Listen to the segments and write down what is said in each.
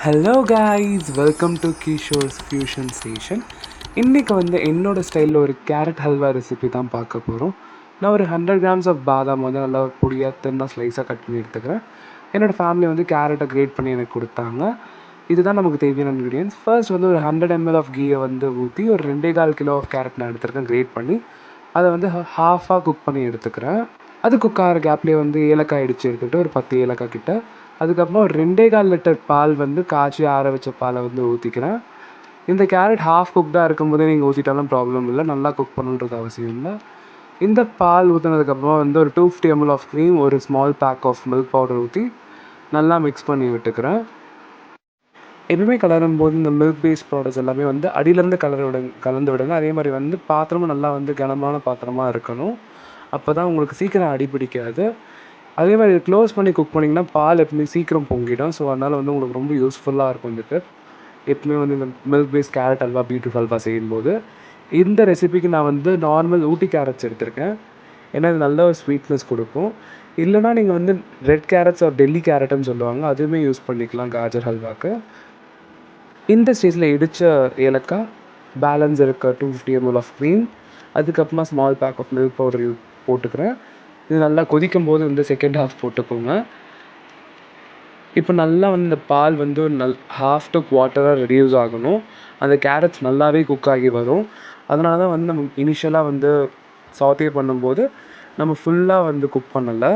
Hello guys, welcome to Kishore's fusion station. இன்றைக்கி என்னோடய ஸ்டைலில் ஒரு கேரட் ஹல்வா ரெசிபி தான் பார்க்க போகிறோம். நான் ஒரு 100 கிராம்ஸ் ஆஃப் பாதாம் நல்லா பொடியாக தின்னாக ஸ்லைஸாக கட் பண்ணி எடுத்துக்கிறேன். என்னோடய ஃபேமிலி கேரட்டை கிரேட் பண்ணி எனக்கு கொடுத்தாங்க. இதுதான் நமக்கு தேவையான இன்க்ரீடியன்ஸ். ஃபர்ஸ்ட் ஒரு 100 ml ஆஃப் கீயை ஊற்றி ஒரு 2.25 கிலோ ஆஃப் கேரட் நான் எடுத்துருக்கேன். கிரேட் பண்ணி அதை ஹாஃபாக குக் பண்ணி எடுத்துக்கிறேன். அது குக் ஆகிற கேப்லேயே ஏலக்காய் இடித்து எடுத்துகிட்டு ஒரு 10 ஏலக்காய் கிட்ட, அதுக்கப்புறம் ஒரு 2.25 லிட்டர் பால் காய்ச்சி ஆற வச்ச பாலை ஊற்றிக்கிறேன். இந்த கேரட் ஹாஃப் குக்டாக இருக்கும்போதே நீங்கள் ஊற்றிட்டாலும் ப்ராப்ளம் இல்லை, நல்லா குக் பண்ணுன்றது அவசியம் இல்லை. இந்த பால் ஊற்றினதுக்கப்புறமா ஒரு 250 ml ஆஃப் க்ரீம், ஒரு small pack of milk powder ஊற்றி நல்லா மிக்ஸ் பண்ணி விட்டுக்கிறேன். எப்பவுமே கலரும் போது இந்த மில்க் பேஸ்ட் ப்ராடக்ட்ஸ் எல்லாமே அடியிலேருந்து கலந்து விடுங்க. அதே மாதிரி பாத்திரமும் நல்லா கனமான பாத்திரமாக இருக்கணும். அப்போ தான் உங்களுக்கு சீக்கிரம் அடிப்பிடிக்காது. அதே மாதிரி க்ளோஸ் பண்ணி குக் பண்ணிங்கன்னா பால் எப்பவுமே சீக்கிரம் பொங்கிடும். ஸோ அதனால் உங்களுக்கு ரொம்ப யூஸ்ஃபுல்லாக இருக்கும். இந்த டிப் எப்பவுமே இந்த milk based carrot halwa, beetroot halwa செய்யும்போது. இந்த ரெசிபிக்கு நான் நார்மல் ஊட்டி கேரட்ஸ் எடுத்திருக்கேன். ஏன்னா இது நல்ல ஒரு ஸ்வீட்னஸ் கொடுக்கும். இல்லைனா நீங்கள் ரெட் கேரட்ஸ் ஒரு டெல்லி கேரட்டுன்னு சொல்லுவாங்க, அதுவுமே யூஸ் பண்ணிக்கலாம் காஜர் ஹல்வாக்கு. இந்த ஸ்டேஜில் இடித்த ஏலக்காய், பேலன்ஸ் இருக்க 250 ml ஆஃப் க்ரீம், அதுக்கப்புறமா small pack of milk powder போட்டுக்கிறேன். இது நல்லா கொதிக்கும் போது செகண்ட் ஹாஃப் போட்டுக்கோங்க. இப்போ நல்லா இந்த பால் ஹாஃப் டு குவார்ட்டராக ரெடியூஸ் ஆகணும். அந்த கேரட்ஸ் நல்லாவே குக் ஆகி வரும். அதனால தான் நம்ம இனிஷியலாக சாட்டே பண்ணும்போது நம்ம ஃபுல்லாக குக் பண்ணலை.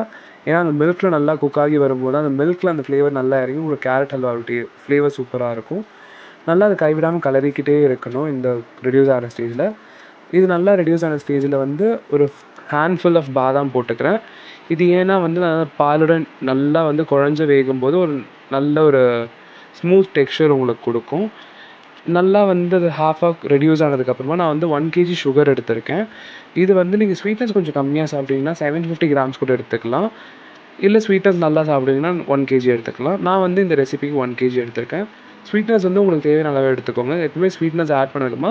ஏன்னா அந்த மில்கில் நல்லா குக் ஆகி வரும்போது அந்த மில்கில் அந்த ஃப்ளேவர் நல்லா இறங்கி உங்களுக்கு கேரட் ஹல்வாவுடைய ஃப்ளேவர் சூப்பராக இருக்கும். நல்லா அதை கைவிடாமல் கலரிக்கிட்டே இருக்கணும். இந்த ரெடியூஸ் ஆகிற ஸ்டேஜில், இது நல்லா ரெடியூஸ் ஆன ஸ்டேஜில் ஒரு ஹேண்ட்ஃபுல் ஆஃப் பாதாம் போட்டுக்கிறேன். இது ஏன்னா நான் பாலுடன் நல்லா குழஞ்சு வேகும்போது நல்ல ஒரு ஸ்மூத் டெக்ஸ்சர் உங்களுக்கு கொடுக்கும். நல்லா அது ஹாஃபாக ரெடியூஸ் ஆனதுக்கப்புறமா நான் 1 kg சுகர் எடுத்திருக்கேன். இது நீங்கள் ஸ்வீட்னஸ் கொஞ்சம் கம்மியாக சாப்பிட்டீங்கன்னா 750 கிராம்ஸ் கூட எடுத்துக்கலாம். இல்லை ஸ்வீட்னஸ் நல்லா சாப்பிடுவீங்கன்னா 1 kg எடுத்துக்கலாம். நான் இந்த ரெசிபிக்கு 1 kg எடுத்திருக்கேன். ஸ்வீட்னஸ் உங்களுக்கு தேவையான அளவு எடுத்துக்கோங்க. எப்பவுமே ஸ்வீட்னஸ் ஆட் பண்ணணுமா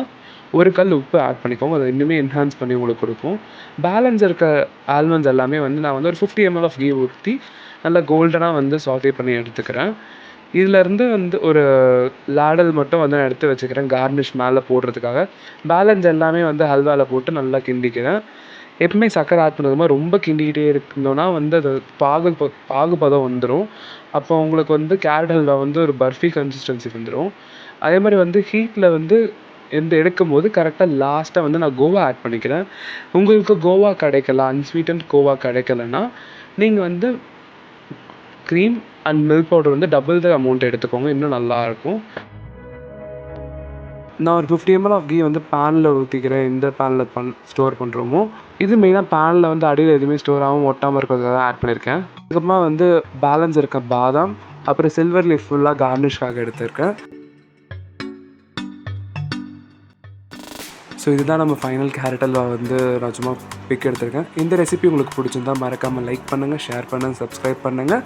ஒரு கல் உப்பு ஆட் பண்ணிக்கோங்க. அதை இன்னுமே என்ஹான்ஸ் பண்ணி உங்களுக்கு கொடுக்கும். பேலன்ஸ் இருக்க ஆல்மண்ட்ஸ் எல்லாமே நான் ஒரு 50 ml ஆஃப் கீ ஊற்றி நல்லா கோல்டனாக சாட்டே பண்ணி எடுத்துக்கிறேன். இதிலேருந்து ஒரு லாடல் மட்டும் நான் எடுத்து வச்சுக்கிறேன் கார்னிஷ் மேலே போடுறதுக்காக. பேலன்ஸ் எல்லாமே ஹல்வாவில் போட்டு நல்லா கிண்டிக்கிறேன். எப்பவுமே சர்க்கரை ஆட் பண்ணுறதுமா ரொம்ப கிண்டிக்கிட்டே இருந்தோன்னா அது பாகுபதம் வந்துடும். அப்போ உங்களுக்கு கேரட் ஹல்வா ஒரு பர்ஃபி கன்சிஸ்டன்சி வந்துடும். அதே மாதிரி ஹீட்டில் எடுக்கும்போது கரெக்டாக லாஸ்ட்டாக நான் கோவா ஆட் பண்ணிக்கிறேன். உங்களுக்கு கோவா கிடைக்கல, அன்ஸ்வீட்டன்ட் கோவா கிடைக்கலன்னா நீங்கள் cream and milk powder double the amount எடுத்துக்கோங்க, இன்னும் நல்லாயிருக்கும். நான் ஒரு 50 ml ஆஃப் கீ பேனில் ஊற்றிக்கிறேன். இந்த பேனில் ஸ்டோர் பண்ணுறோமோ இது மெயினாக பேனில் அடியில் எதுவுமே ஸ்டோர் ஆகாமல் ஒட்டாமல் இருக்கிறதுக்காக ஆட் பண்ணியிருக்கேன். அதுக்கப்புறமா பேலன்ஸ் இருக்க பாதாம், அப்புறம் சில்வர் லீஃப் ஃபுல்லாக கார்னிஷ்காக எடுத்திருக்கேன். ஸோ இதுதான் நம்ம ஃபைனல் கேரட் அல்வா நான் சும்மா பிக் எடுத்திருக்கேன். இந்த ரெசிபி உங்களுக்கு பிடிச்சிருந்தா மறக்காமல் லைக் பண்ணுங்கள், ஷேர் பண்ணுங்கள், சப்ஸ்கிரைப் பண்ணுங்கள்.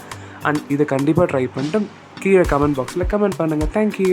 அண்ட் இதை கண்டிப்பாக ட்ரை பண்ணிட்டு கீழே கமெண்ட் பாக்ஸில் கமெண்ட் பண்ணுங்கள். தேங்க்யூ.